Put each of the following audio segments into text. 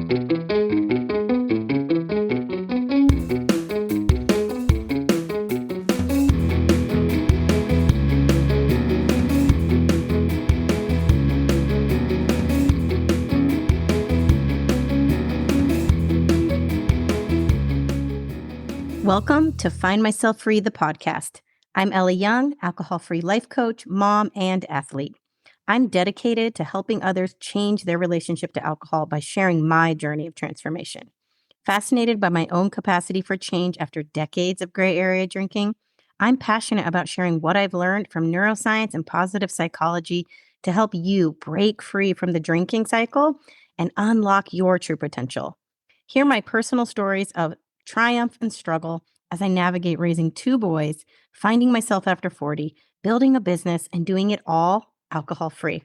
Welcome to Find Myself Free, the podcast. I'm Ellie Young, alcohol-free life coach, mom, and athlete. I'm dedicated to helping others change their relationship to alcohol by sharing my journey of transformation. Fascinated by my own capacity for change after decades of gray area drinking, I'm passionate about sharing what I've learned from neuroscience and positive psychology to help you break free from the drinking cycle and unlock your true potential. Hear my personal stories of triumph and struggle as I navigate raising two boys, finding myself after 40, building a business, and doing it all alcohol-free.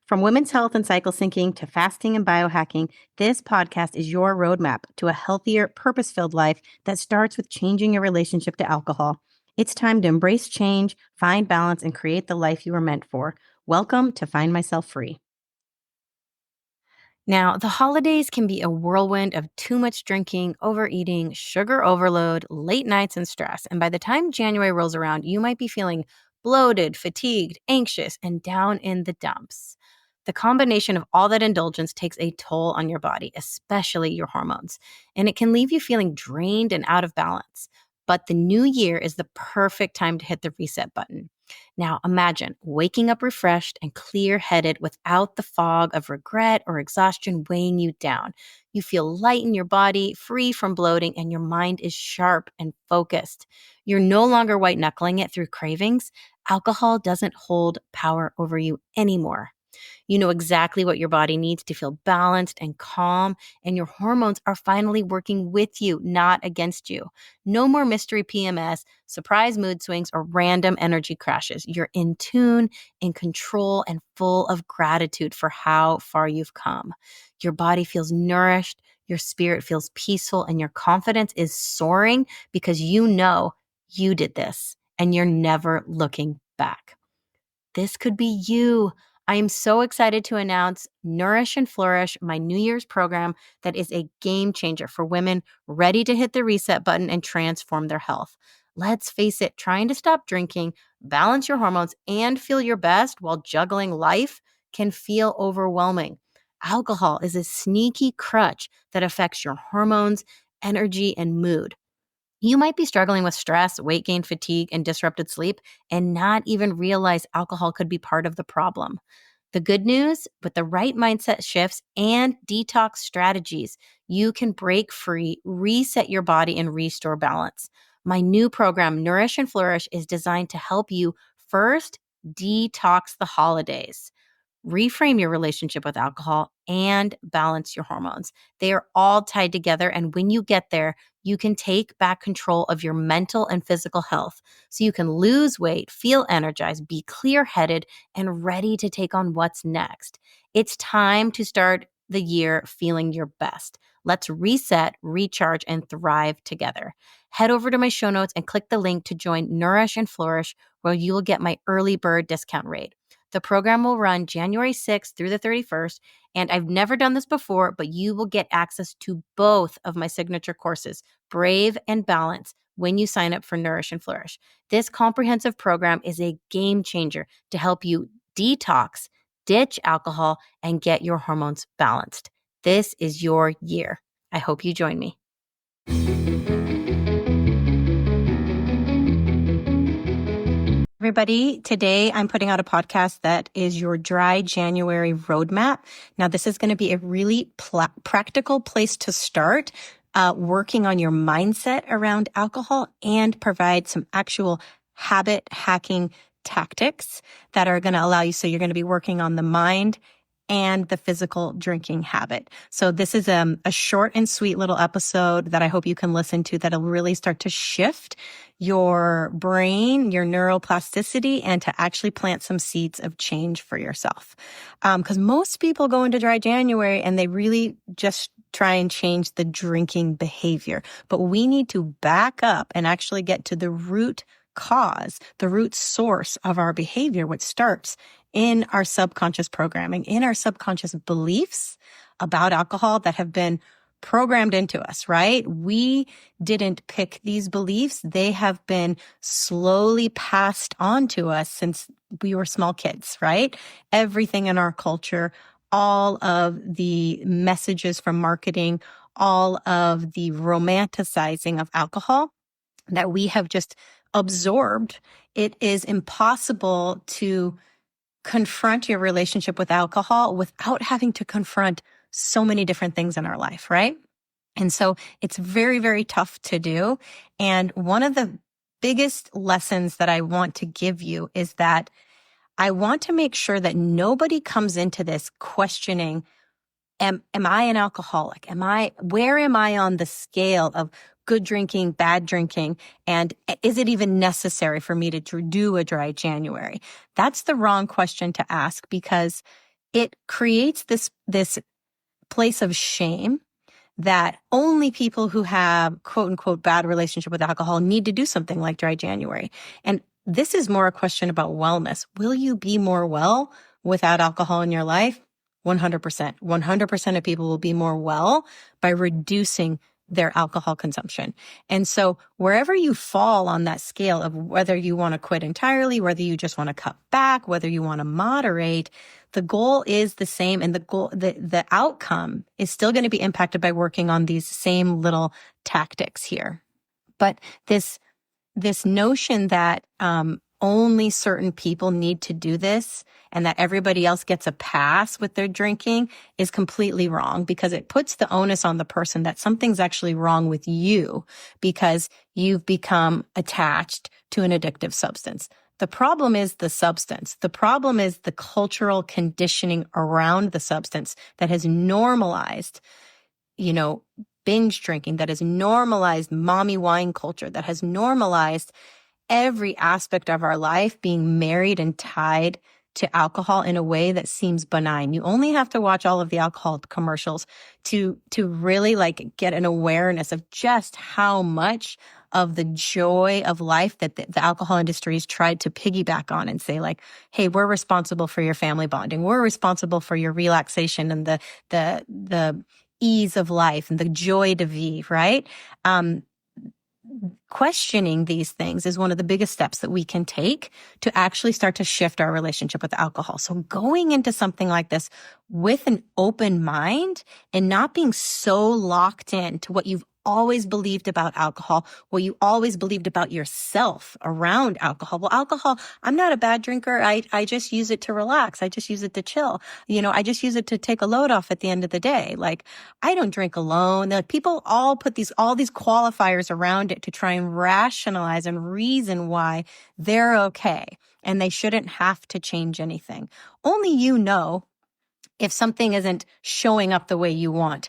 From women's health and cycle syncing to fasting and biohacking, this podcast is your roadmap to a healthier, purpose-filled life that starts with changing your relationship to alcohol. It's time to embrace change, find balance, and create the life you were meant for. Welcome to Find Myself Free. Now, the holidays can be a whirlwind of too much drinking, overeating, sugar overload, late nights, and stress. And by the time January rolls around, you might be feeling bloated, fatigued, anxious, and down in the dumps. The combination of all that indulgence takes a toll on your body, especially your hormones, and it can leave you feeling drained and out of balance. But the new year is the perfect time to hit the reset button. Now, imagine waking up refreshed and clear-headed without the fog of regret or exhaustion weighing you down. You feel light in your body, free from bloating, and your mind is sharp and focused. You're no longer white-knuckling it through cravings. Alcohol doesn't hold power over you anymore. You know exactly what your body needs to feel balanced and calm, and your hormones are finally working with you, not against you. No more mystery PMS, surprise mood swings, or random energy crashes. You're in tune, in control, and full of gratitude for how far you've come. Your body feels nourished, your spirit feels peaceful, and your confidence is soaring because you know you did this and you're never looking back. This could be you. I am so excited to announce Nourish and Flourish, my New Year's program that is a game changer for women ready to hit the reset button and transform their health. Let's face it, trying to stop drinking, balance your hormones, and feel your best while juggling life can feel overwhelming. Alcohol is a sneaky crutch that affects your hormones, energy, and mood. You might be struggling with stress, weight gain, fatigue, and disrupted sleep, and not even realize alcohol could be part of the problem. The good news, with the right mindset shifts and detox strategies, you can break free, reset your body, and restore balance. My new program, Nourish and Flourish, is designed to help you first detox the holidays, reframe your relationship with alcohol, and balance your hormones. They are all tied together. And when you get there, you can take back control of your mental and physical health so you can lose weight, feel energized, be clear-headed, and ready to take on what's next. It's time to start the year feeling your best. Let's reset, recharge, and thrive together. Head over to my show notes and click the link to join Nourish and Flourish, where you will get my early bird discount rate. The program will run January 6th through the 31st, and I've never done this before, but you will get access to both of my signature courses, Brave and Balance, when you sign up for Nourish and Flourish. This comprehensive program is a game changer to help you detox, ditch alcohol, and get your hormones balanced. This is your year. I hope you join me. Everybody, today I'm putting out a podcast that is your dry January roadmap. Now, this is going to be a really practical place to start working on your mindset around alcohol and provide some actual habit hacking tactics that are going to allow you. So you're going to be working on the mind and the physical drinking habit. So this is a short and sweet little episode that I hope you can listen to that'll really start to shift your brain, your neuroplasticity, and to actually plant some seeds of change for yourself. Because most people go into dry January and they really just try and change the drinking behavior. But we need to back up and actually get to the root cause, the root source of our behavior, which starts in our subconscious programming, in our subconscious beliefs about alcohol that have been programmed into us, right? We didn't pick these beliefs. They have been slowly passed on to us since we were small kids, right? Everything in our culture, all of the messages from marketing, all of the romanticizing of alcohol that we have just absorbed. It is impossible to confront your relationship with alcohol without having to confront so many different things in our life, right? And so it's very, very tough to do. And one of the biggest lessons that I want to give you is that I want to make sure that nobody comes into this questioning, am I an alcoholic? Where am I on the scale of good drinking, bad drinking? And is it even necessary for me to do a dry January? That's the wrong question to ask, because it creates this place of shame that only people who have quote unquote bad relationship with alcohol need to do something like dry January. And this is more a question about wellness. Will you be more well without alcohol in your life? 100%. 100% of people will be more well by reducing their alcohol consumption. And so wherever you fall on that scale of whether you want to quit entirely, whether you just want to cut back, whether you want to moderate, the goal is the same, and the outcome is still going to be impacted by working on these same little tactics here. But this notion that only certain people need to do this and that everybody else gets a pass with their drinking is completely wrong, because it puts the onus on the person that something's actually wrong with you because you've become attached to an addictive substance. The problem is the substance. The problem is the cultural conditioning around the substance that has normalized, binge drinking, that has normalized mommy wine culture, that has normalized every aspect of our life being married and tied to alcohol in a way that seems benign. You only have to watch all of the alcohol commercials to really get an awareness of just how much of the joy of life that the alcohol industry has tried to piggyback on and say hey, we're responsible for your family bonding. We're responsible for your relaxation and the ease of life and the joy de vivre, right? Questioning these things is one of the biggest steps that we can take to actually start to shift our relationship with alcohol. So going into something like this with an open mind and not being so locked in to what you've always believed about alcohol, what you always believed about yourself around alcohol. Well, alcohol, I'm not a bad drinker. I just use it to relax. I just use it to chill. I just use it to take a load off at the end of the day. I don't drink alone. People all put all these qualifiers around it to try and rationalize and reason why they're okay and they shouldn't have to change anything. Only you know if something isn't showing up the way you want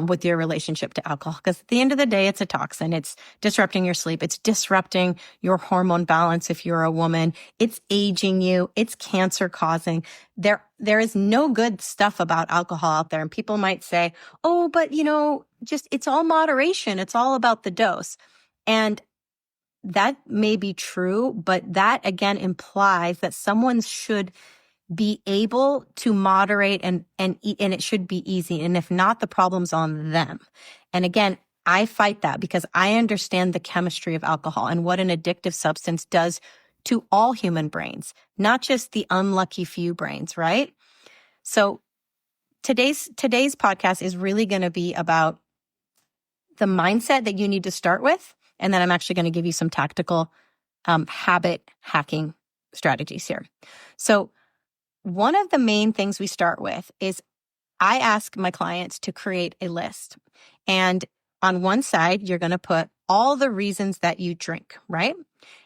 with your relationship to alcohol. Because at the end of the day, it's a toxin. It's disrupting your sleep. It's disrupting your hormone balance if you're a woman. It's aging you. It's cancer causing. There is no good stuff about alcohol out there. And people might say, oh, but it's all moderation. It's all about the dose. And that may be true, but that again implies that someone should be able to moderate and eat, and it should be easy. And if not, the problem's on them. And again, I fight that because I understand the chemistry of alcohol and what an addictive substance does to all human brains, not just the unlucky few brains, right? So today's podcast is really going to be about the mindset that you need to start with. And then I'm actually going to give you some tactical habit hacking strategies here. So one of the main things we start with is I ask my clients to create a list. And on one side, you're going to put all the reasons that you drink, right?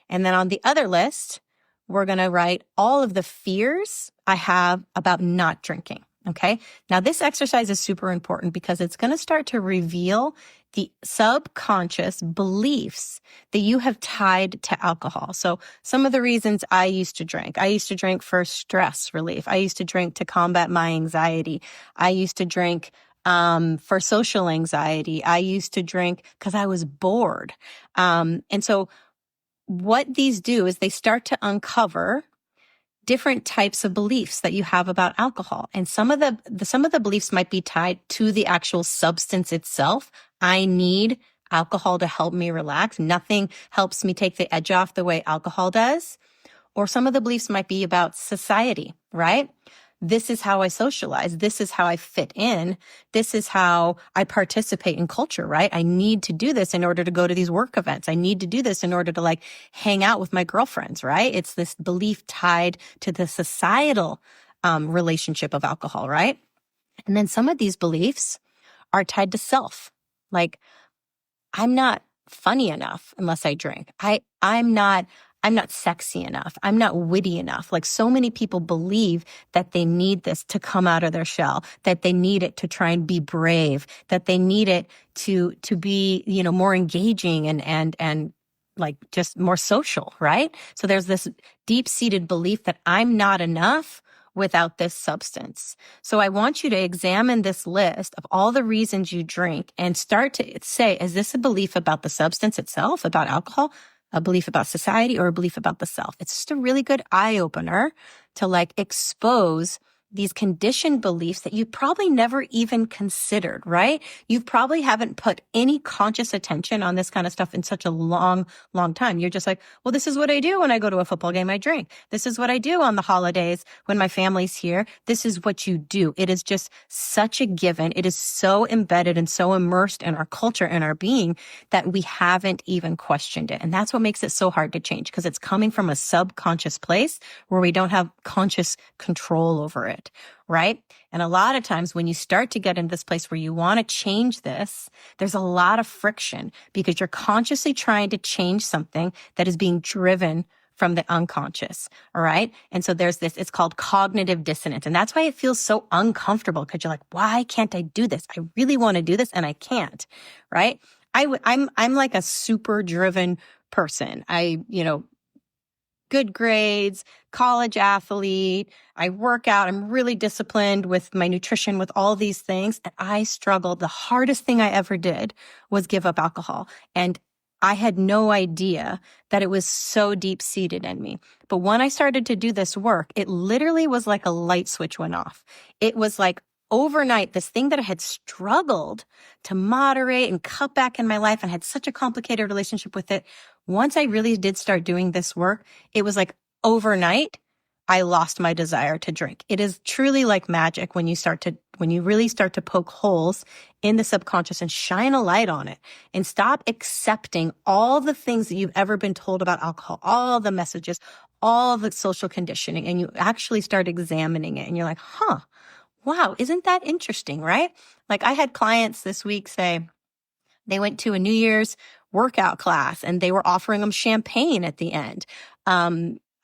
And then on the other list, we're going to write all of the fears I have about not drinking. Okay. Now this exercise is super important because it's going to start to reveal the subconscious beliefs that you have tied to alcohol. So some of the reasons I used to drink for stress relief. I used to drink to combat my anxiety. I used to drink for social anxiety. I used to drink because I was bored. And so what these do is they start to uncover different types of beliefs that you have about alcohol. And some of the beliefs might be tied to the actual substance itself. I need alcohol to help me relax. Nothing helps me take the edge off the way alcohol does. Or some of the beliefs might be about society, right? This is how I socialize. This is how I fit in. This is how I participate in culture, right? I need to do this in order to go to these work events. I need to do this in order to like hang out with my girlfriends, right? It's this belief tied to the societal relationship of alcohol, right? And then some of these beliefs are tied to self. Like, I'm not funny enough unless I drink. I'm not sexy enough. I'm not witty enough. Like, so many people believe that they need this to come out of their shell, that they need it to try and be brave, that they need it to be, more engaging and like just more social, right? So there's this deep-seated belief that I'm not enough without this substance. So I want you to examine this list of all the reasons you drink and start to say, is this a belief about the substance itself, about alcohol, a belief about society, or a belief about the self? It's just a really good eye opener to like expose these conditioned beliefs that you probably never even considered, right? You probably haven't put any conscious attention on this kind of stuff in such a long, long time. You're just like, well, this is what I do when I go to a football game, I drink. This is what I do on the holidays when my family's here. This is what you do. It is just such a given. It is so embedded and so immersed in our culture and our being that we haven't even questioned it. And that's what makes it so hard to change, because it's coming from a subconscious place where we don't have conscious control over it. Right? And a lot of times when you start to get in this place where you want to change this, there's a lot of friction because you're consciously trying to change something that is being driven from the unconscious. All right. And so there's this, it's called cognitive dissonance. And that's why it feels so uncomfortable, because you're like, why can't I do this? I really want to do this and I can't. Right. I'm like a super driven person. Good grades, college athlete, I work out, I'm really disciplined with my nutrition, with all these things. And I struggled. The hardest thing I ever did was give up alcohol. And I had no idea that it was so deep seated in me. But when I started to do this work, it literally was like a light switch went off. It was like overnight, this thing that I had struggled to moderate and cut back in my life and had such a complicated relationship with it. Once I really did start doing this work, it was like overnight, I lost my desire to drink. It is truly like magic when you really start to poke holes in the subconscious and shine a light on it and stop accepting all the things that you've ever been told about alcohol, all the messages, all the social conditioning, and you actually start examining it and you're like, wow, isn't that interesting, right? Like, I had clients this week say they went to a New Year's workout class and they were offering them champagne at the end.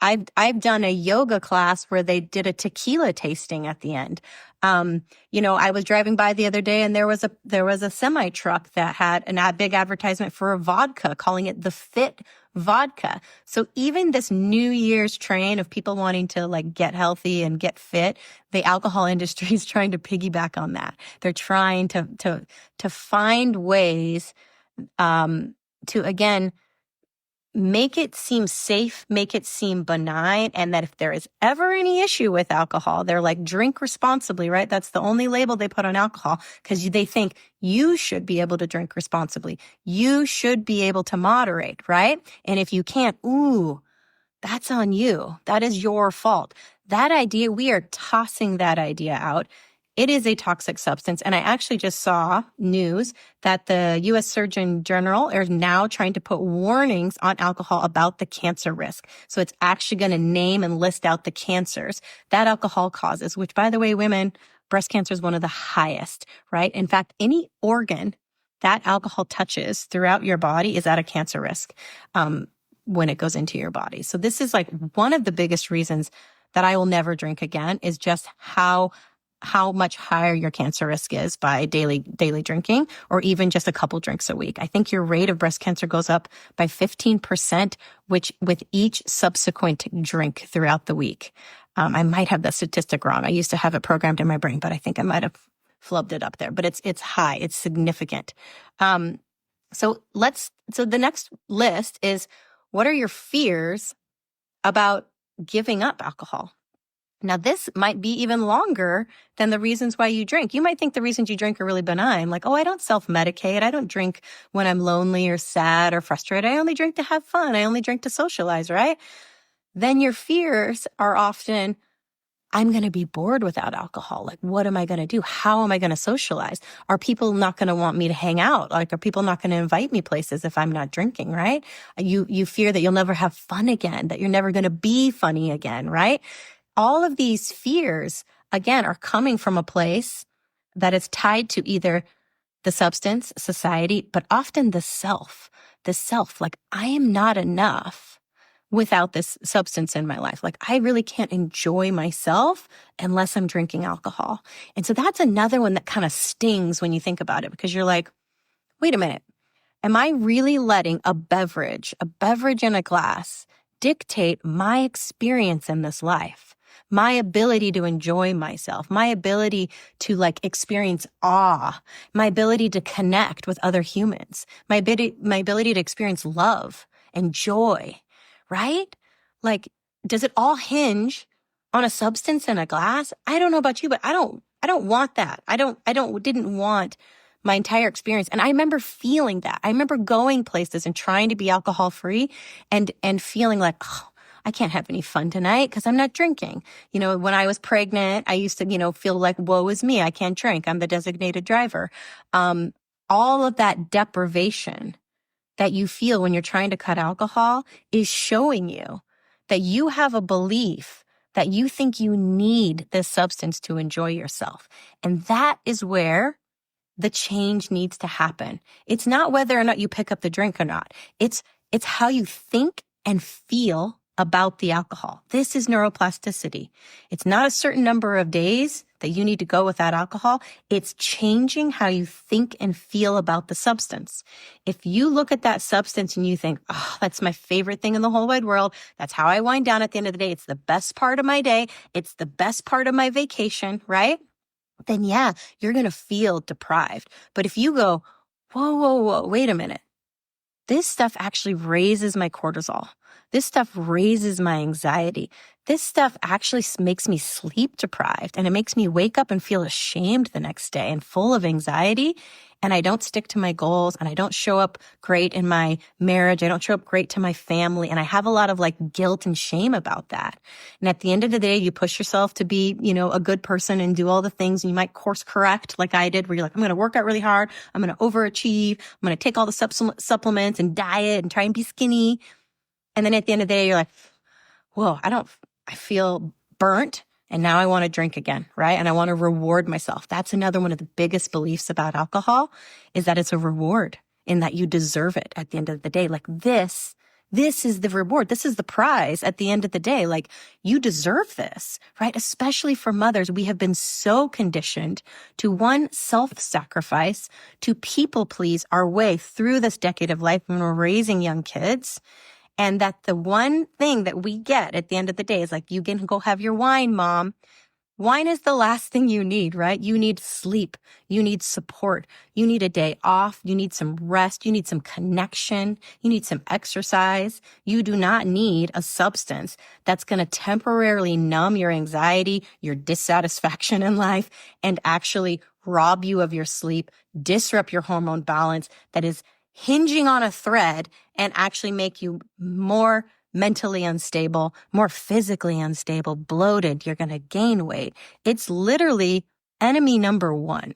I've done a yoga class where they did a tequila tasting at the end. I was driving by the other day and there was a semi truck that had a big advertisement for a vodka, calling it the Fit vodka. So even this New Year's train of people wanting to like get healthy and get fit, the alcohol industry is trying to piggyback on that. They're trying to find ways, to again, make it seem safe, make it seem benign, and that if there is ever any issue with alcohol, they're like, drink responsibly, right? That's the only label they put on alcohol, because they think you should be able to drink responsibly. You should be able to moderate, right? And if you can't, that's on you. That is your fault. That idea, we are tossing that idea out. It is a toxic substance. And I actually just saw news that the U.S. Surgeon General is now trying to put warnings on alcohol about the cancer risk. So it's actually going to name and list out the cancers that alcohol causes, which, by the way, women, breast cancer is one of the highest, right? In fact, any organ that alcohol touches throughout your body is at a cancer risk when it goes into your body. So this is like one of the biggest reasons that I will never drink again, is just how much higher your cancer risk is by daily drinking, or even just a couple drinks a week. I think your rate of breast cancer goes up by 15%, which with each subsequent drink throughout the week. I might have that statistic wrong. I used to have it programmed in my brain, but I think I might have flubbed it up there. But it's high. It's significant. So the next list is, what are your fears about giving up alcohol. Now, this might be even longer than the reasons why you drink. You might think the reasons you drink are really benign, like, oh, I don't self-medicate. I don't drink when I'm lonely or sad or frustrated. I only drink to have fun. I only drink to socialize, right? Then your fears are often, I'm going to be bored without alcohol. Like, what am I going to do? How am I going to socialize? Are people not going to want me to hang out? Like, are people not going to invite me places if I'm not drinking, right? You fear that you'll never have fun again, that you're never going to be funny again, right? All of these fears, again, are coming from a place that is tied to either the substance, society, but often the self, like, I am not enough without this substance in my life. Like, I really can't enjoy myself unless I'm drinking alcohol. And so that's another one that kind of stings when you think about it, because you're like, wait a minute. Am I really letting a beverage in a glass, dictate my experience in this life? My ability to enjoy myself, my ability to experience awe, my ability to connect with other humans, my ability to experience love and joy, right? Like, does it all hinge on a substance in a glass? I don't know about you, but I don't want that. Didn't want my entire experience. And I remember feeling that. I remember going places and trying to be alcohol free and feeling like, oh, I can't have any fun tonight because I'm not drinking. When I was pregnant, I used to, feel like, woe is me. I can't drink. I'm the designated driver. All of that deprivation that you feel when you're trying to cut alcohol is showing you that you have a belief that you think you need this substance to enjoy yourself. And that is where the change needs to happen. It's not whether or not you pick up the drink or not. It's how you think and feel about the alcohol. This is neuroplasticity. It's not a certain number of days that you need to go without alcohol. It's changing how you think and feel about the substance. If you look at that substance and you think, oh, that's my favorite thing in the whole wide world. That's how I wind down at the end of the day. It's the best part of my day. It's the best part of my vacation, right? Then yeah, you're going to feel deprived. But if you go, whoa, wait a minute. This stuff actually raises my cortisol. This stuff raises my anxiety. This stuff actually makes me sleep deprived, and it makes me wake up and feel ashamed the next day and full of anxiety. And I don't stick to my goals, and I don't show up great in my marriage. I don't show up great to my family. And I have a lot of guilt and shame about that. And at the end of the day, you push yourself to be, a good person and do all the things. And you might course correct like I did, where you're like, I'm going to work out really hard. I'm going to overachieve. I'm going to take all the supplements and diet and try and be skinny. And then at the end of the day, you're like, whoa, I feel burnt. And now I want to drink again, right? And I want to reward myself. That's another one of the biggest beliefs about alcohol, is that it's a reward, in that you deserve it at the end of the day. Like, this is the reward. This is the prize at the end of the day. Like, you deserve this, right? Especially for mothers, we have been so conditioned to, one, self-sacrifice, to people please our way through this decade of life when we're raising young kids. And that the one thing that we get at the end of the day is like, you can go have your wine, mom. Wine is the last thing you need, right? You need sleep. You need support. You need a day off. You need some rest. You need some connection. You need some exercise. You do not need a substance that's going to temporarily numb your anxiety, your dissatisfaction in life, and actually rob you of your sleep, disrupt your hormone balance, that is hinging on a thread, and actually make you more mentally unstable, more physically unstable, bloated. You're going to gain weight. It's literally enemy number one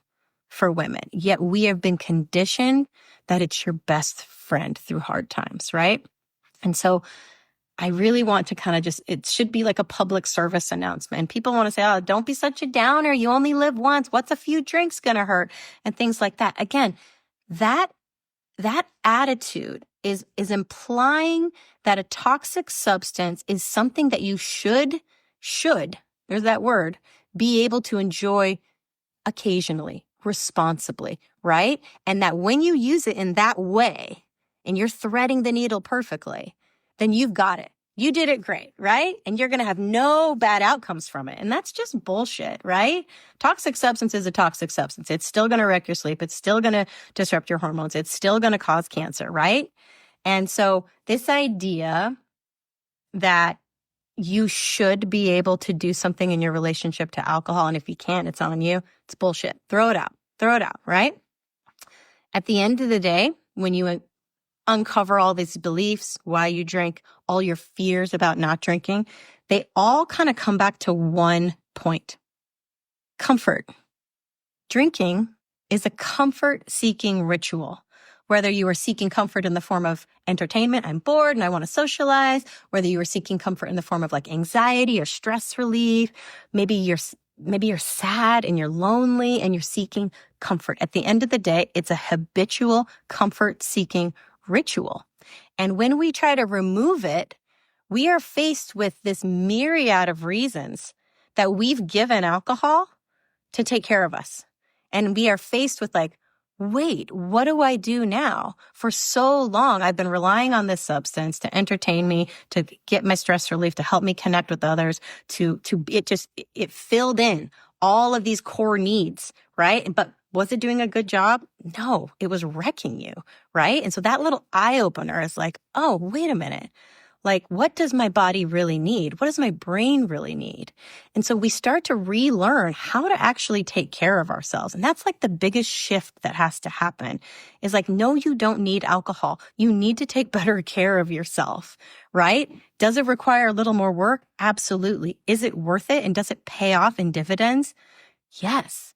for women. Yet we have been conditioned that it's your best friend through hard times, right? And so I really want to kind of it should be like a public service announcement. And people want to say, oh, don't be such a downer. You only live once. What's a few drinks going to hurt? And things like that. Again, that attitude is implying that a toxic substance is something that you should, there's that word, be able to enjoy occasionally, responsibly, right? And that when you use it in that way, and you're threading the needle perfectly, then you've got it. You did it great, right? And you're going to have no bad outcomes from it. And that's just bullshit, right? Toxic substance is a toxic substance. It's still going to wreck your sleep. It's still going to disrupt your hormones. It's still going to cause cancer, right? And so this idea that you should be able to do something in your relationship to alcohol. And if you can't, it's on you. It's bullshit. Throw it out, right? At the end of the day, when you uncover all these beliefs, why you drink, all your fears about not drinking, they all kind of come back to one point: comfort. Drinking is a comfort-seeking ritual. Whether you are seeking comfort in the form of entertainment, I'm bored and I want to socialize, whether you are seeking comfort in the form of like anxiety or stress relief, maybe you're sad and you're lonely and you're seeking comfort. At the end of the day, it's a habitual comfort-seeking ritual. And when we try to remove it, we are faced with this myriad of reasons that we've given alcohol to take care of us. And we are faced with like, wait, what do I do now? For so long, I've been relying on this substance to entertain me, to get my stress relief, to help me connect with others, it filled in all of these core needs, right? But was it doing a good job? No, it was wrecking you, right? And so that little eye opener is like, oh, wait a minute. Like, what does my body really need? What does my brain really need? And so we start to relearn how to actually take care of ourselves. And that's like the biggest shift that has to happen is like, no, you don't need alcohol. You need to take better care of yourself, right? Does it require a little more work? Absolutely. Is it worth it? And does it pay off in dividends? Yes.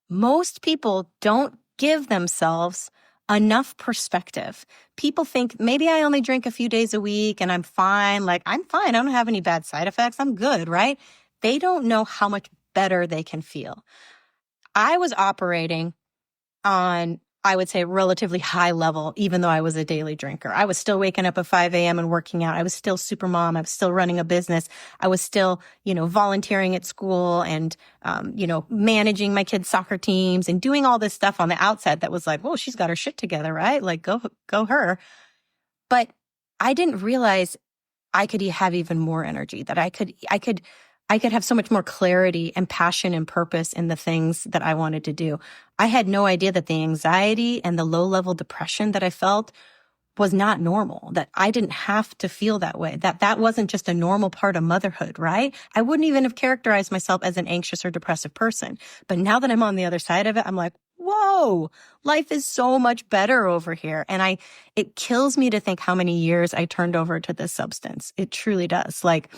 Most people don't give themselves enough perspective. People think maybe I only drink a few days a week and I'm fine. Like, I'm fine. I don't have any bad side effects. I'm good, right? They don't know how much better they can feel. I was operating on, I would say, relatively high level, even though I was a daily drinker. I was still waking up at 5 a.m. and working out. I was still super mom. I was still running a business. I was still, volunteering at school and, managing my kids' soccer teams and doing all this stuff on the outside that was like, whoa, she's got her shit together, right? Like, go her. But I didn't realize I could have even more energy, that I could have so much more clarity and passion and purpose in the things that I wanted to do. I had no idea that the anxiety and the low-level depression that I felt was not normal, that I didn't have to feel that way, that wasn't just a normal part of motherhood, right? I wouldn't even have characterized myself as an anxious or depressive person. But now that I'm on the other side of it, I'm like, whoa, life is so much better over here. And it kills me to think how many years I turned over to this substance. It truly does. Like,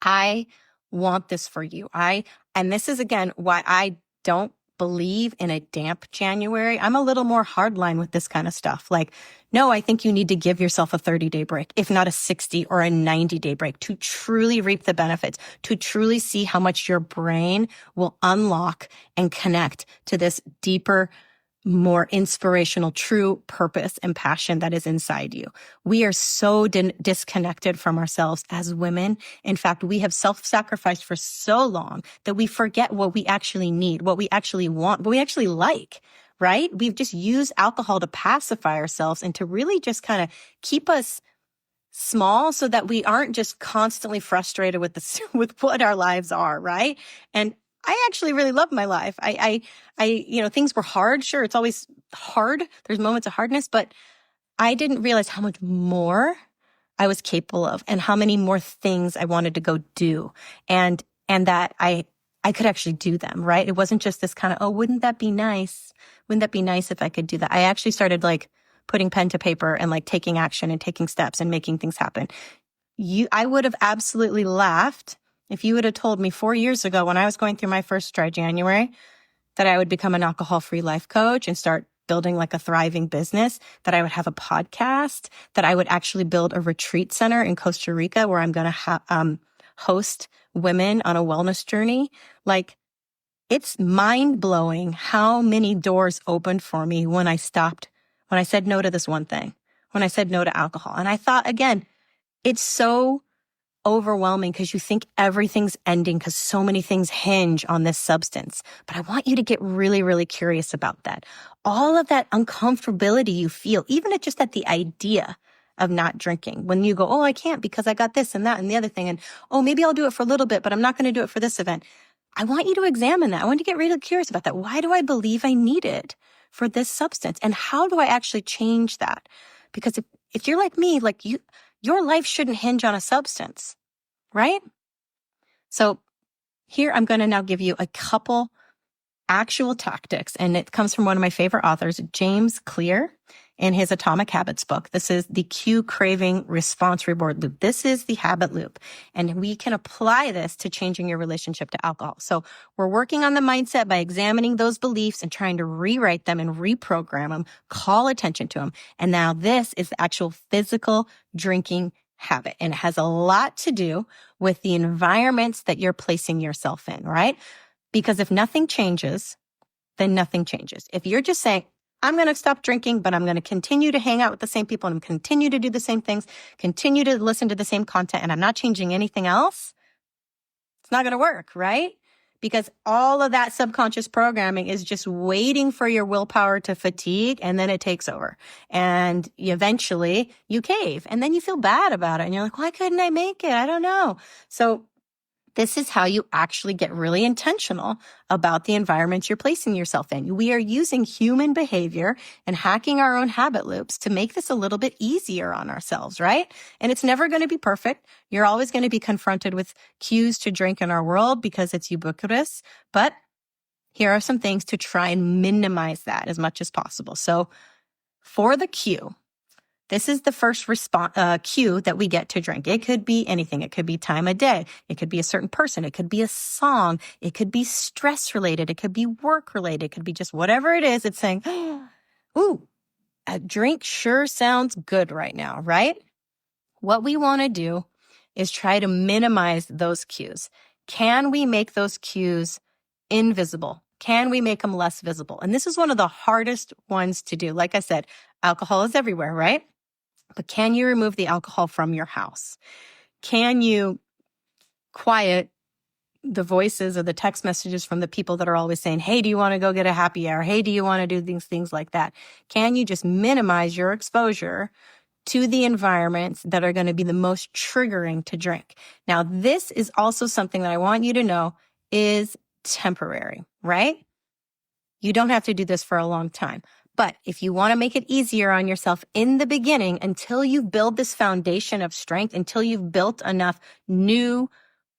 I want this for you. And this is again why I don't believe in a damp January. I'm a little more hardline with this kind of stuff. Like, no, I think you need to give yourself a 30-day break, if not a 60 or a 90-day break, to truly reap the benefits, to truly see how much your brain will unlock and connect to this deeper, more inspirational, true purpose and passion that is inside you. We are so disconnected from ourselves as women. In fact, we have self-sacrificed for so long that we forget what we actually need, what we actually want, what we actually like, right? We've just used alcohol to pacify ourselves and to really just kind of keep us small so that we aren't just constantly frustrated with with what our lives are, right? And I actually really love my life. Things were hard. Sure, it's always hard. There's moments of hardness, but I didn't realize how much more I was capable of and how many more things I wanted to go do. And that I could actually do them, right? It wasn't just this kind of, oh, wouldn't that be nice? Wouldn't that be nice if I could do that? I actually started like putting pen to paper and like taking action and taking steps and making things happen. I would have absolutely laughed if you would have told me 4 years ago when I was going through my first dry January that I would become an alcohol-free life coach and start building like a thriving business, that I would have a podcast, that I would actually build a retreat center in Costa Rica where I'm going to host women on a wellness journey. Like, it's mind-blowing how many doors opened for me when I said no to this one thing, when I said no to alcohol. And I thought, again, it's so overwhelming because you think everything's ending because so many things hinge on this substance. But I want you to get really, really curious about that. All of that uncomfortability you feel, even just at the idea of not drinking, when you go, oh, I can't because I got this and that and the other thing. And, oh, maybe I'll do it for a little bit, but I'm not going to do it for this event. I want you to examine that. I want you to get really curious about that. Why do I believe I need it for this substance? And how do I actually change that? Because if you're like me, like your life shouldn't hinge on a substance. right? So here I'm going to now give you a couple actual tactics, and it comes from one of my favorite authors, James Clear, in his Atomic Habits book. This is the cue, craving, response, reward loop. This is the habit loop, and we can apply this to changing your relationship to alcohol. So we're working on the mindset by examining those beliefs and trying to rewrite them and reprogram them, call attention to them. And now this is the actual physical drinking habit, and it has a lot to do with the environments that you're placing yourself in, right? Because if nothing changes, then nothing changes. If you're just saying, I'm going to stop drinking, but I'm going to continue to hang out with the same people and continue to do the same things, continue to listen to the same content, and I'm not changing anything else, it's not going to work, right? Because all of that subconscious programming is just waiting for your willpower to fatigue, and then it takes over. And eventually you cave, and then you feel bad about it. And you're like, why couldn't I make it? I don't know. So this is how you actually get really intentional about the environment you're placing yourself in. We are using human behavior and hacking our own habit loops to make this a little bit easier on ourselves, right? And it's never going to be perfect. You're always going to be confronted with cues to drink in our world because it's ubiquitous. But here are some things to try and minimize that as much as possible. So for the cue, this is the first cue that we get to drink. It could be anything. It could be time of day. It could be a certain person. It could be a song. It could be stress related. It could be work related. It could be just whatever it is. It's saying, ooh, a drink sure sounds good right now, right? What we want to do is try to minimize those cues. Can we make those cues invisible? Can we make them less visible? And this is one of the hardest ones to do. Like I said, alcohol is everywhere, right? But can you remove the alcohol from your house? Can you quiet the voices or the text messages from the people that are always saying, hey, do you want to go get a happy hour? Hey, do you want to do things like that? Can you just minimize your exposure to the environments that are going to be the most triggering to drink? Now, this is also something that I want you to know is temporary, right? You don't have to do this for a long time. But if you want to make it easier on yourself in the beginning, until you build this foundation of strength, until you've built enough new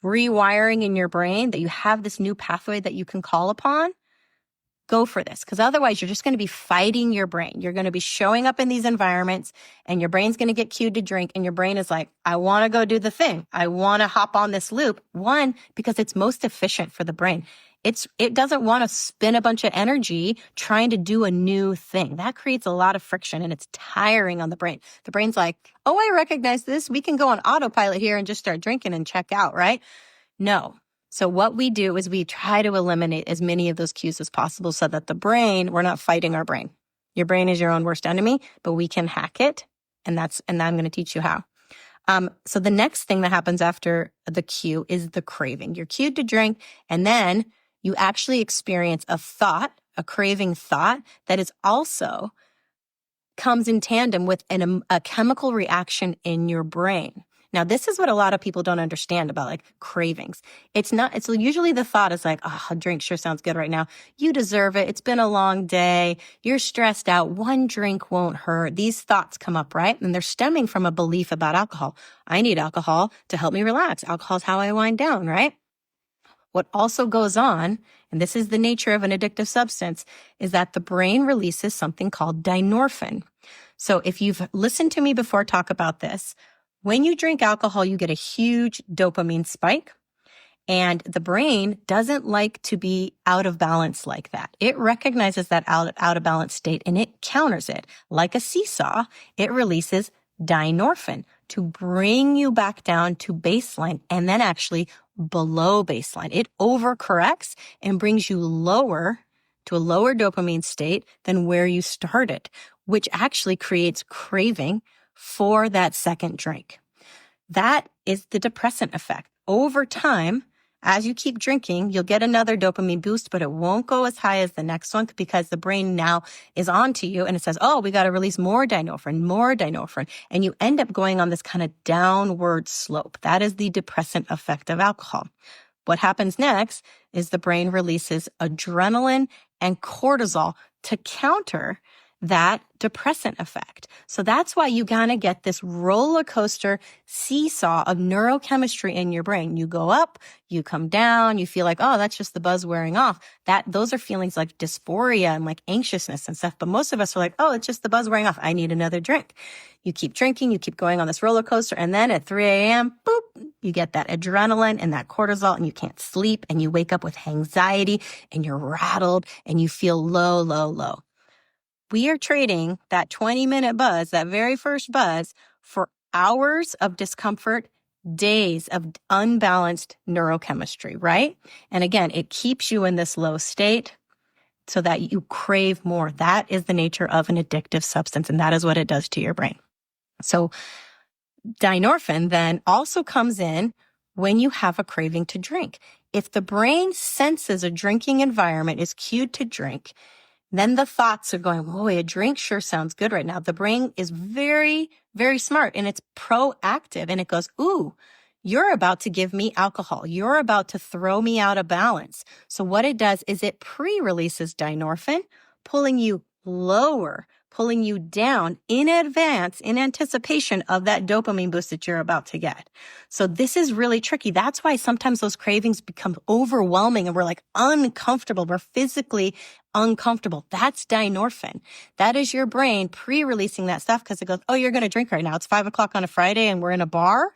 rewiring in your brain that you have this new pathway that you can call upon, go for this. Because otherwise you're just going to be fighting your brain. You're going to be showing up in these environments and your brain's going to get cued to drink. And your brain is like, I want to go do the thing. I want to hop on this loop. One, because it's most efficient for the brain. It doesn't want to spend a bunch of energy trying to do a new thing. That creates a lot of friction and it's tiring on the brain. The brain's like, oh, I recognize this. We can go on autopilot here and just start drinking and check out, right? No. So what we do is we try to eliminate as many of those cues as possible so that the brain, we're not fighting our brain. Your brain is your own worst enemy, but we can hack it. And I'm going to teach you how. So the next thing that happens after the cue is the craving. You're cued to drink, and then you actually experience a craving thought that is also comes in tandem with a chemical reaction in your brain. Now, this is what a lot of people don't understand about like cravings. It's usually the thought is like, oh, a drink sure sounds good right now. You deserve it. It's been a long day. You're stressed out. One drink won't hurt. These thoughts come up, right? And they're stemming from a belief about alcohol. I need alcohol to help me relax. Alcohol is how I wind down, right? What also goes on, and this is the nature of an addictive substance, is that the brain releases something called dynorphin. So if you've listened to me before talk about this, when you drink alcohol, you get a huge dopamine spike, and the brain doesn't like to be out of balance like that. It recognizes that out of balance state and it counters it. Like a seesaw, it releases dynorphin to bring you back down to baseline and then actually below baseline. It overcorrects and brings you lower to a lower dopamine state than where you started, which actually creates craving for that second drink. That is the depressant effect. Over time, as you keep drinking, you'll get another dopamine boost, but it won't go as high as the next one because the brain now is on to you and it says, oh, we got to release more dynorphin. And you end up going on this kind of downward slope. That is the depressant effect of alcohol. What happens next is the brain releases adrenaline and cortisol to counter that depressant effect. So that's why you kind of get this roller coaster seesaw of neurochemistry in your brain. You go up, you come down, you feel like, oh, that's just the buzz wearing off. Those are feelings like dysphoria and like anxiousness and stuff. But most of us are like, oh, it's just the buzz wearing off. I need another drink. You keep drinking, you keep going on this roller coaster. And then at 3 a.m., boop, you get that adrenaline and that cortisol and you can't sleep and you wake up with anxiety and you're rattled and you feel low, low, low. We are trading that 20-minute buzz, that very first buzz, for hours of discomfort, days of unbalanced neurochemistry, right? And again, it keeps you in this low state so that you crave more. That is the nature of an addictive substance, and that is what it does to your brain. So dynorphin then also comes in when you have a craving to drink. If the brain senses a drinking environment is cued to drink, then the thoughts are going, boy, a drink sure sounds good right now. The brain is very, very smart and it's proactive and it goes, ooh, you're about to give me alcohol. You're about to throw me out of balance. So what it does is it pre-releases dynorphin, pulling you lower, pulling you down in advance, in anticipation of that dopamine boost that you're about to get. So this is really tricky. That's why sometimes those cravings become overwhelming and we're like uncomfortable. We're physically uncomfortable. That's dynorphin. That is your brain pre-releasing that stuff because it goes, oh, you're going to drink right now. It's 5 o'clock on a Friday and we're in a bar.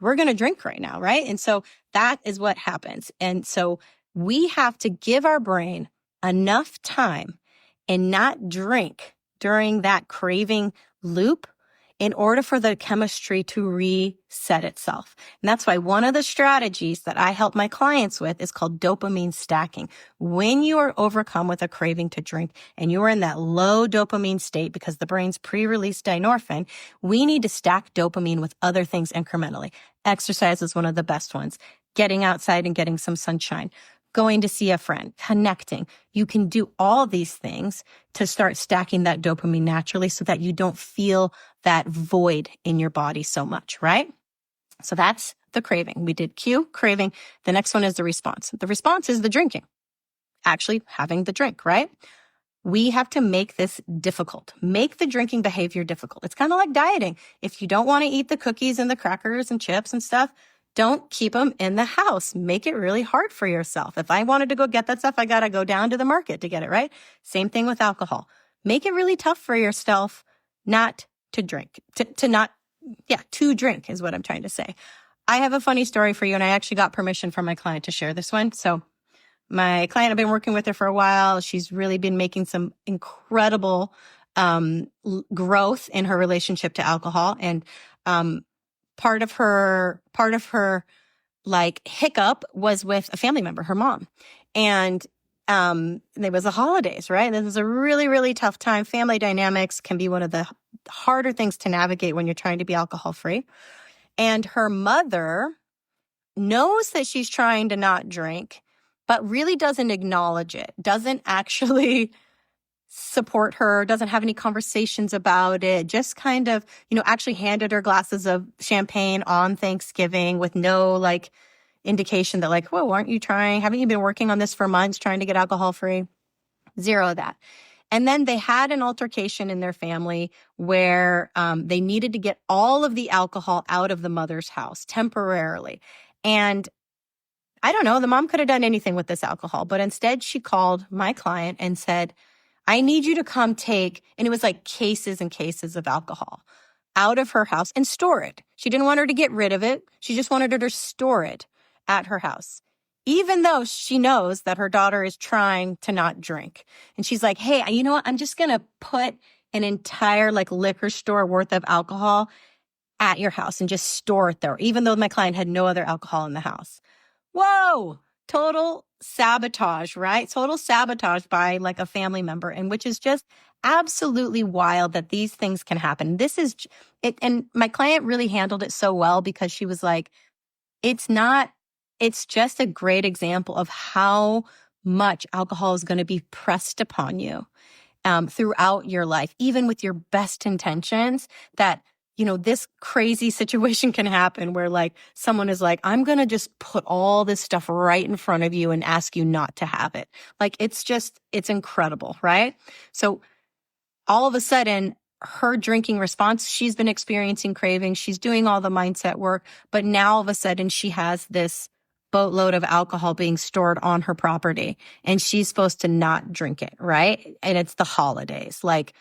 We're going to drink right now, right? And so that is what happens. And so we have to give our brain enough time and not drink during that craving loop in order for the chemistry to reset itself. And that's why one of the strategies that I help my clients with is called dopamine stacking. When you are overcome with a craving to drink and you are in that low dopamine state because the brain's pre-released dynorphin, we need to stack dopamine with other things incrementally. Exercise is one of the best ones. Getting outside and getting some sunshine. Going to see a friend, connecting. You can do all these things to start stacking that dopamine naturally so that you don't feel that void in your body so much, right? So that's the craving. We did cue, craving. The next one is the response. The response is the drinking, actually having the drink, right? We have to make this difficult. Make the drinking behavior difficult. It's kind of like dieting. If you don't want to eat the cookies and the crackers and chips and stuff, don't keep them in the house. Make it really hard for yourself. If I wanted to go get that stuff, I got to go down to the market to get it, right? Same thing with alcohol. Make it really tough for yourself not to drink, to drink is what I'm trying to say. I have a funny story for you, and I actually got permission from my client to share this one. So my client, I've been working with her for a while. She's really been making some incredible growth in her relationship to alcohol. And part of her like hiccup was with a family member, her mom. And there was the holidays, right? This was a really, really tough time. Family dynamics can be one of the harder things to navigate when you're trying to be alcohol free. And her mother knows that she's trying to not drink, but really doesn't acknowledge it, doesn't actually support her, doesn't have any conversations about it, just kind of, actually handed her glasses of champagne on Thanksgiving with no like indication that like, whoa, aren't you trying? Haven't you been working on this for months trying to get alcohol free? Zero of that. And then they had an altercation in their family where they needed to get all of the alcohol out of the mother's house temporarily. And I don't know, the mom could have done anything with this alcohol, but instead she called my client and said, I need you to come take, and it was like cases and cases of alcohol out of her house and store it. She didn't want her to get rid of it. She just wanted her to store it at her house, even though she knows that her daughter is trying to not drink. And she's like, hey, you know what? I'm just going to put an entire like liquor store worth of alcohol at your house and just store it there, even though my client had no other alcohol in the house. Whoa, total sabotage, right? Total sabotage by like a family member, and which is just absolutely wild that these things can happen. This is it. And my client really handled it so well because she was like, it's just a great example of how much alcohol is going to be pressed upon you throughout your life, even with your best intentions, that this crazy situation can happen where like someone is like, I'm going to just put all this stuff right in front of you and ask you not to have it. Like, it's incredible, right? So all of a sudden, her drinking response, she's been experiencing cravings. She's doing all the mindset work, but now all of a sudden she has this boatload of alcohol being stored on her property and she's supposed to not drink it, right? And it's the holidays, like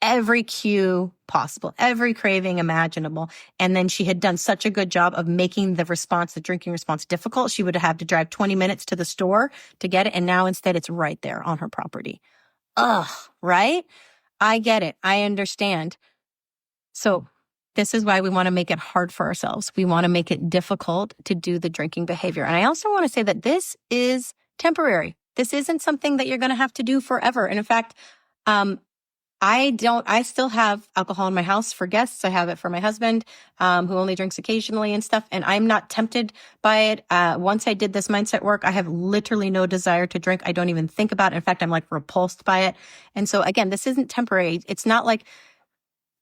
every cue possible, every craving imaginable. And then she had done such a good job of making the response, the drinking response difficult. She would have to drive 20 minutes to the store to get it. And now instead it's right there on her property. Ugh, right? I get it. I understand. So this is why we want to make it hard for ourselves. We want to make it difficult to do the drinking behavior. And I also want to say that this is temporary. This isn't something that you're going to have to do forever. And in fact, I still have alcohol in my house for guests. I have it for my husband, who only drinks occasionally and stuff. And I'm not tempted by it. Once I did this mindset work, I have literally no desire to drink. I don't even think about it. In fact, I'm like repulsed by it. And so again, this isn't temporary. It's not like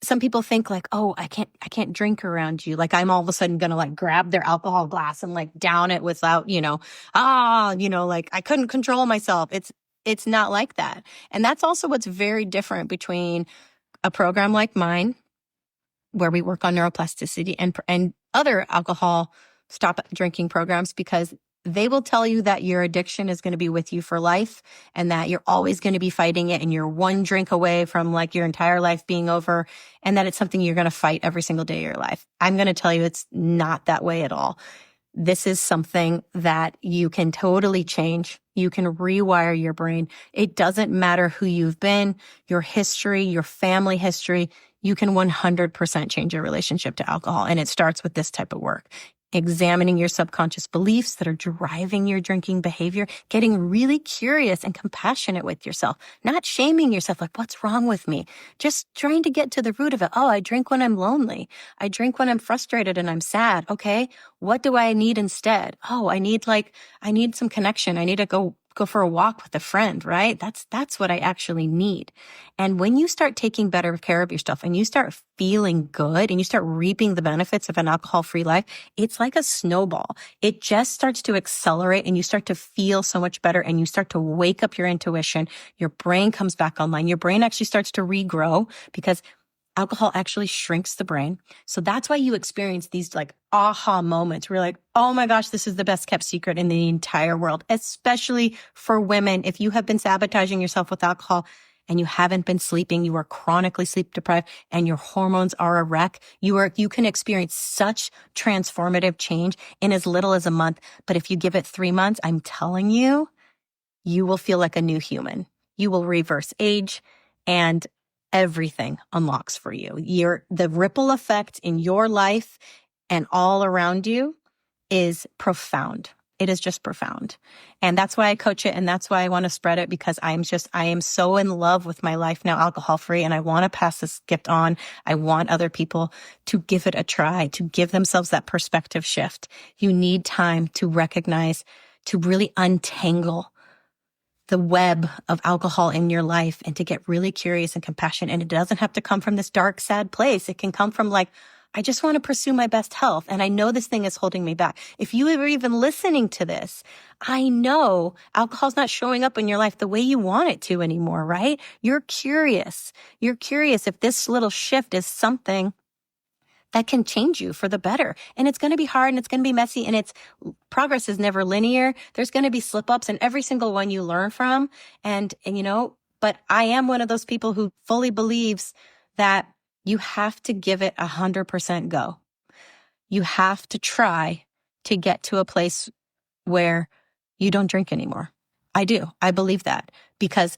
some people think like, oh, I can't drink around you. Like I'm all of a sudden going to like grab their alcohol glass and like down it without, like I couldn't control myself. It's not like that. And that's also what's very different between a program like mine, where we work on neuroplasticity, and other alcohol stop drinking programs, because they will tell you that your addiction is going to be with you for life and that you're always going to be fighting it and you're one drink away from like your entire life being over, and that it's something you're going to fight every single day of your life. I'm going to tell you it's not that way at all. This is something that you can totally change. You can rewire your brain. It doesn't matter who you've been, your history, your family history. You can 100% change your relationship to alcohol. And it starts with this type of work. Examining your subconscious beliefs that are driving your drinking behavior, getting really curious and compassionate with yourself, not shaming yourself like, what's wrong with me? Just trying to get to the root of it. Oh, I drink when I'm lonely. I drink when I'm frustrated and I'm sad. Okay. What do I need instead? Oh, I need some connection. I need to go for a walk with a friend, right? That's what I actually need. And when you start taking better care of yourself and you start feeling good and you start reaping the benefits of an alcohol-free life, it's like a snowball. It just starts to accelerate and you start to feel so much better and you start to wake up your intuition. Your brain comes back online. Your brain actually starts to regrow because alcohol actually shrinks the brain. So that's why you experience these like aha moments where you're like, oh my gosh, this is the best kept secret in the entire world, especially for women. If you have been sabotaging yourself with alcohol and you haven't been sleeping, you are chronically sleep deprived and your hormones are a wreck, you can experience such transformative change in as little as a month. But if you give it 3 months, I'm telling you, you will feel like a new human. You will reverse age and everything unlocks for you. The ripple effect in your life and all around you is profound. It is just profound. And that's why I coach it. And that's why I want to spread it, because I am so in love with my life now, alcohol free. And I want to pass this gift on. I want other people to give it a try, to give themselves that perspective shift. You need time to recognize, to really untangle the web of alcohol in your life and to get really curious and compassionate. And it doesn't have to come from this dark, sad place. It can come from like, I just want to pursue my best health. And I know this thing is holding me back. If you are even listening to this, I know alcohol's not showing up in your life the way you want it to anymore, right? You're curious. You're curious if this little shift is something that can change you for the better. And it's going to be hard and it's going to be messy, and progress is never linear. There's going to be slip ups, and every single one you learn from. But I am one of those people who fully believes that you have to give it 100% go. You have to try to get to a place where you don't drink anymore. I do. I believe that, because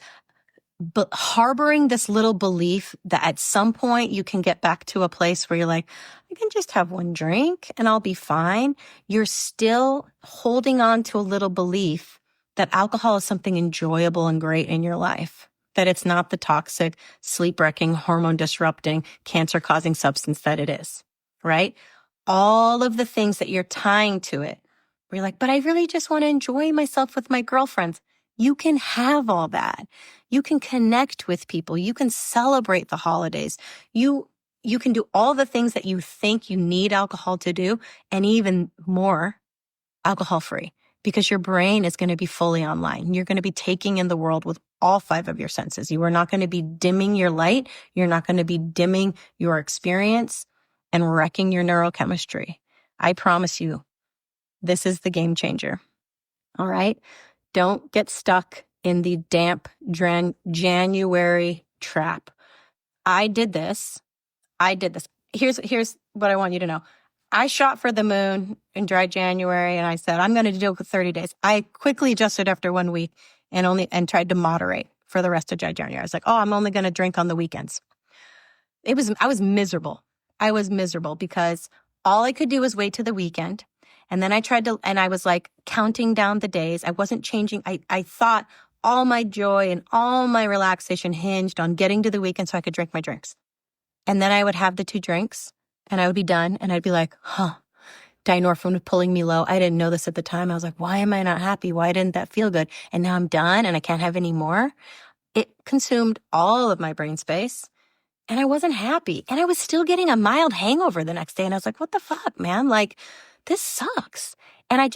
but harboring this little belief that at some point you can get back to a place where you're like, I can just have one drink and I'll be fine. You're still holding on to a little belief that alcohol is something enjoyable and great in your life, that it's not the toxic, sleep-wrecking, hormone-disrupting, cancer-causing substance that it is, right? All of the things that you're tying to it, where you're like, but I really just want to enjoy myself with my girlfriends. You can have all that. You can connect with people. You can celebrate the holidays. You can do all the things that you think you need alcohol to do, and even more alcohol free. because your brain is going to be fully online. You're going to be taking in the world with all 5 of your senses. You are not going to be dimming your light. You're not going to be dimming your experience and wrecking your neurochemistry. I promise you, this is the game changer. All right? Don't get stuck in the damp January trap. I did this. Here's what I want you to know. I shot for the moon in dry January and I said, I'm going to do it for 30 days. I quickly adjusted after 1 week and tried to moderate for the rest of dry January. I was like, I'm only going to drink on the weekends. I was miserable. I was miserable because all I could do was wait to the weekend. And then I was like counting down the days. I wasn't changing. I thought all my joy and all my relaxation hinged on getting to the weekend so I could drink my drinks. And then I would have the 2 drinks and I would be done. And I'd be like, Dynorphin was pulling me low. I didn't know this at the time. I was like, why am I not happy? Why didn't that feel good? And now I'm done and I can't have any more. It consumed all of my brain space and I wasn't happy. And I was still getting a mild hangover the next day. And I was like, what the fuck, man? Like, this sucks. And I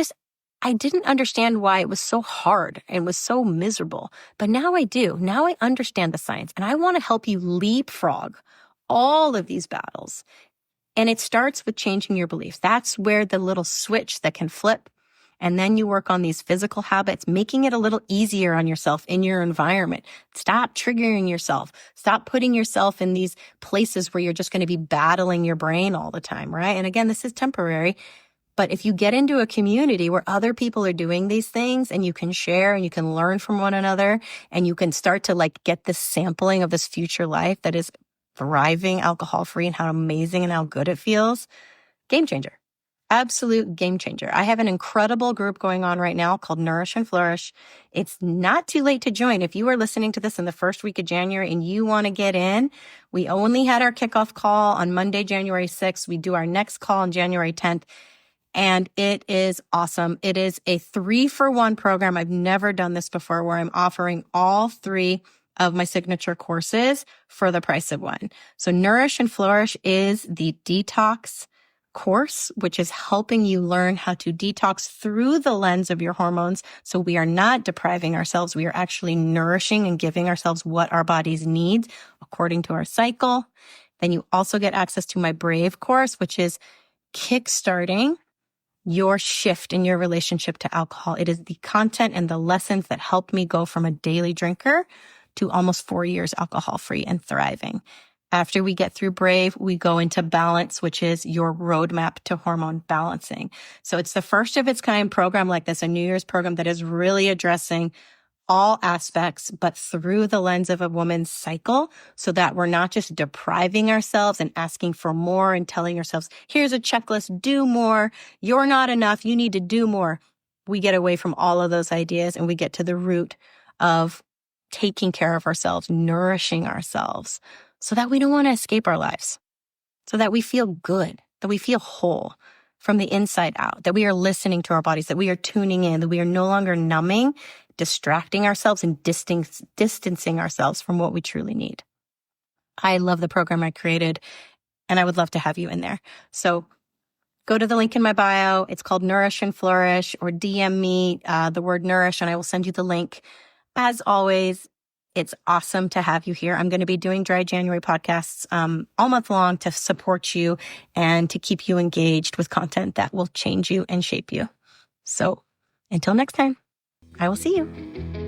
didn't understand why it was so hard and was so miserable. But now I do. Now I understand the science and I want to help you leapfrog all of these battles. And it starts with changing your beliefs. That's where the little switch that can flip. And then you work on these physical habits, making it a little easier on yourself in your environment. Stop triggering yourself. Stop putting yourself in these places where you're just going to be battling your brain all the time, right? And again, this is temporary. But if you get into a community where other people are doing these things and you can share and you can learn from one another and you can start to like get this sampling of this future life that is thriving alcohol-free and how amazing and how good it feels, game changer. Absolute game changer. I have an incredible group going on right now called Nourish and Flourish. It's not too late to join. If you are listening to this in the first week of January and you want to get in, we only had our kickoff call on Monday, January 6th. We do our next call on January 10th. And it is awesome. It is a 3-for-1 program. I've never done this before where I'm offering all 3 of my signature courses for the price of 1. So Nourish and Flourish is the detox course, which is helping you learn how to detox through the lens of your hormones. So we are not depriving ourselves. We are actually nourishing and giving ourselves what our bodies need according to our cycle. Then you also get access to my Brave course, which is kickstarting your shift in your relationship to alcohol. It is the content and the lessons that helped me go from a daily drinker to almost 4 years alcohol-free and thriving. After we get through Brave, we go into Balance, which is your roadmap to hormone balancing. So it's the first of its kind program like this, a New Year's program that is really addressing all aspects, but through the lens of a woman's cycle, so that we're not just depriving ourselves and asking for more and telling ourselves, here's a checklist, do more. You're not enough. You need to do more. We get away from all of those ideas and we get to the root of taking care of ourselves, nourishing ourselves so that we don't want to escape our lives, so that we feel good, that we feel whole from the inside out, that we are listening to our bodies, that we are tuning in, that we are no longer numbing, distracting ourselves and distancing ourselves from what we truly need. I love the program I created and I would love to have you in there. So go to the link in my bio. It's called Nourish and Flourish, or DM me the word nourish and I will send you the link. As always, it's awesome to have you here. I'm going to be doing Dry January podcasts all month long to support you and to keep you engaged with content that will change you and shape you. So until next time, I will see you.